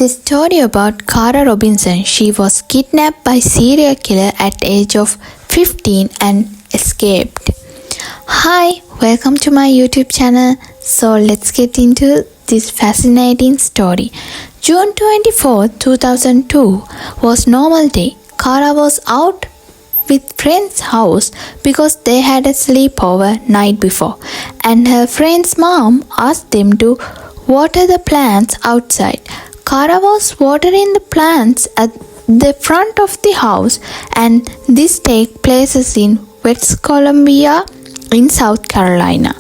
The story about Kara Robinson. She was kidnapped by serial killer at the age of 15 and escaped. Hi, welcome to my YouTube channel. So let's get into this fascinating story. June 24, 2002 was normal day. Kara was out with friend's house because they had a sleepover night before, and her friend's mom asked them to water the plants outside. Kara was watering the plants at the front of the house, and this takes place in West Columbia in South Carolina.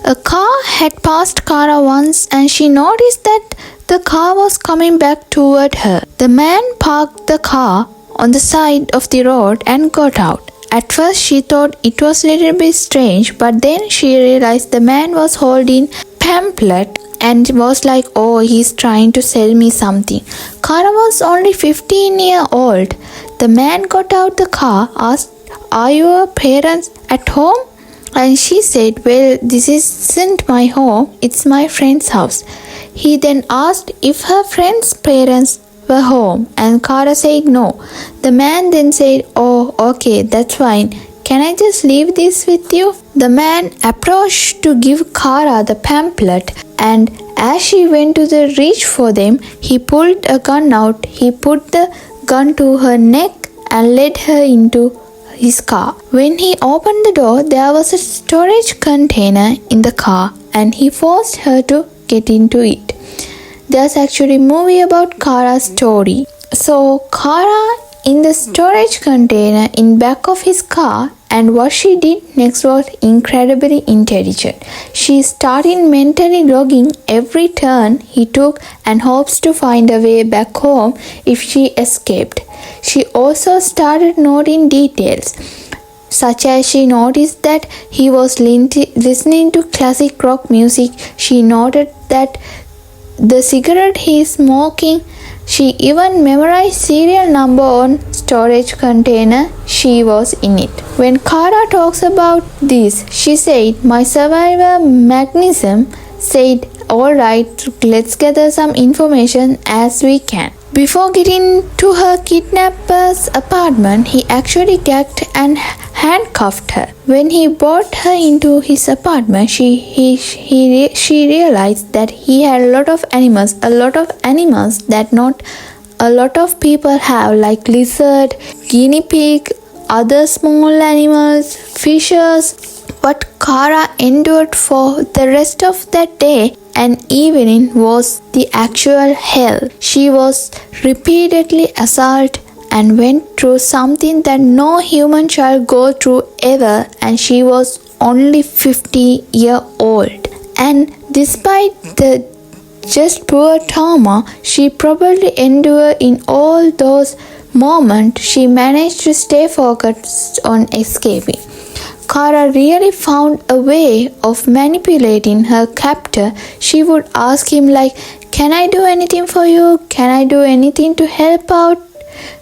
A car had passed Kara once and she noticed that the car was coming back toward her. The man parked the car on the side of the road and got out. At first she thought it was a little bit strange, but then she realized the man was holding pamphlet and was like, oh, he's trying to sell me something. Kara was only 15 years old. The man got out the car, asked, are your parents at home? And she said, well, this isn't my home, it's my friend's house. He then asked if her friend's parents were home, and Kara said no. The man then said, oh, okay, that's fine. Can I just leave this with you? The man approached to give Kara the pamphlet, and as she went to the reach for them, he pulled a gun out. He put the gun to her neck and led her into his car. When he opened the door, there was a storage container in the car, and he forced her to get into it. There's actually a movie about Kara's story. So Kara in the storage container in back of his car, and what she did next was incredibly intelligent. She started mentally logging every turn he took and hopes to find a way back home if she escaped. She also started noting details, such as she noticed that he was listening to classic rock music. She noted that the cigarette he is smoking. She even memorized serial number on storage container she was in it. When Kara talks about this, she said, my survivor mechanism said, alright, let's gather some information as we can. Before getting to her kidnapper's apartment, he actually gagged and handcuffed her. When he brought her into his apartment, she realized that he had a lot of animals that not a lot of people have, like lizard, guinea pig, other small animals, fishes. What Kara endured for the rest of that day and evening was the actual hell. She was repeatedly assaulted and went through something that no human child go through ever, and she was only 50 years old. And despite the just poor trauma she probably endured in all those moments, she managed to stay focused on escaping. Kara really found a way of manipulating her captor. She would ask him like, can I do anything for you? Can I do anything to help out?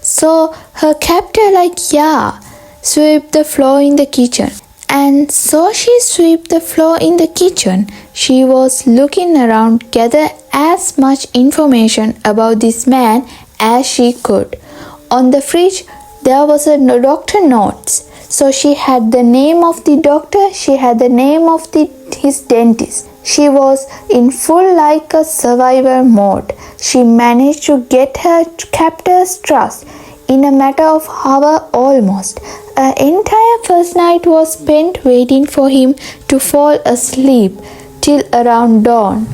So her captor like, yeah, sweep the floor in the kitchen. And so she swept the floor in the kitchen. She was looking around, gather as much information about this man as she could. On the fridge, there was a doctor notes. So she had the name of the doctor, she had the name of his dentist. She was in full like a survivor mode. She managed to get her captor's trust in a matter of hour almost. Her entire first night was spent waiting for him to fall asleep till around dawn.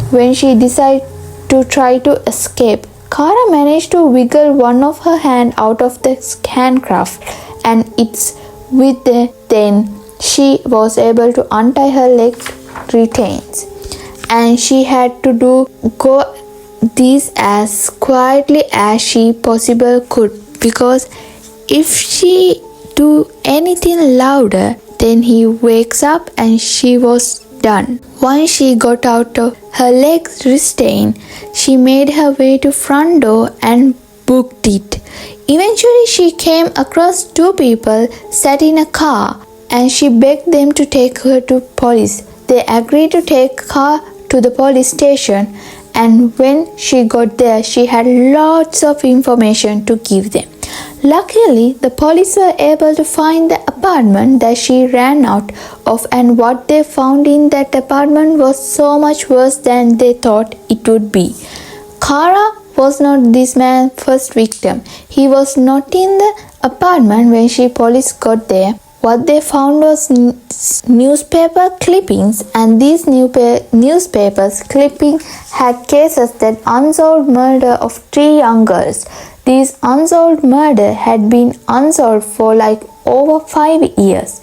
When she decided to try to escape, Kara managed to wiggle one of her hand out of the handcuff, and then she was able to untie her leg retains, and she had to go this as quietly as she possibly could, because if she do anything louder, then he wakes up and she was done. Once she got out of her legs restrained, she made her way to front door and booked it. Eventually she came across two people sat in a car, and she begged them to take her to police. They agreed to take her to the police station, and when she got there, she had lots of information to give them. Luckily, the police were able to find the apartment that she ran out of, and what they found in that apartment was so much worse than they thought it would be. Kara was not this man's first victim. He was not in the apartment when police got there. What they found was newspaper clippings, and these newspapers clippings had cases that unsolved murder of 3 young girls. These unsolved murder had been unsolved for like over 5 years,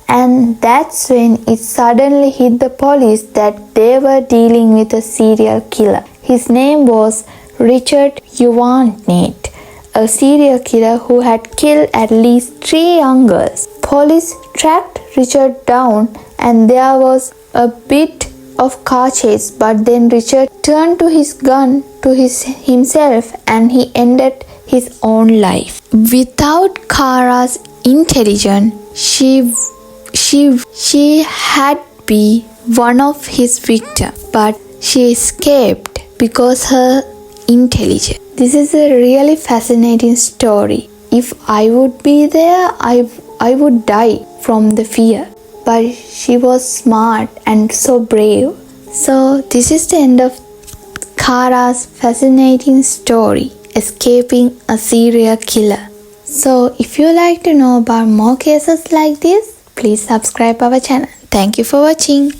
and that's when it suddenly hit the police that they were dealing with a serial killer. His name was Richard Evonitz, a serial killer who had killed at least 3 young girls. Police tracked Richard down and there was a bit of car chase, but then Richard turned to his gun to himself and he ended his own life. Without Kara's intelligence, she had been one of his victims, but she escaped because her intelligence. This is a really fascinating story. If I would be there, I would die from the fear. But she was smart and so brave. So this is the end of Kara's fascinating story, escaping a serial killer. So if you like to know about more cases like this, please subscribe our channel. Thank you for watching.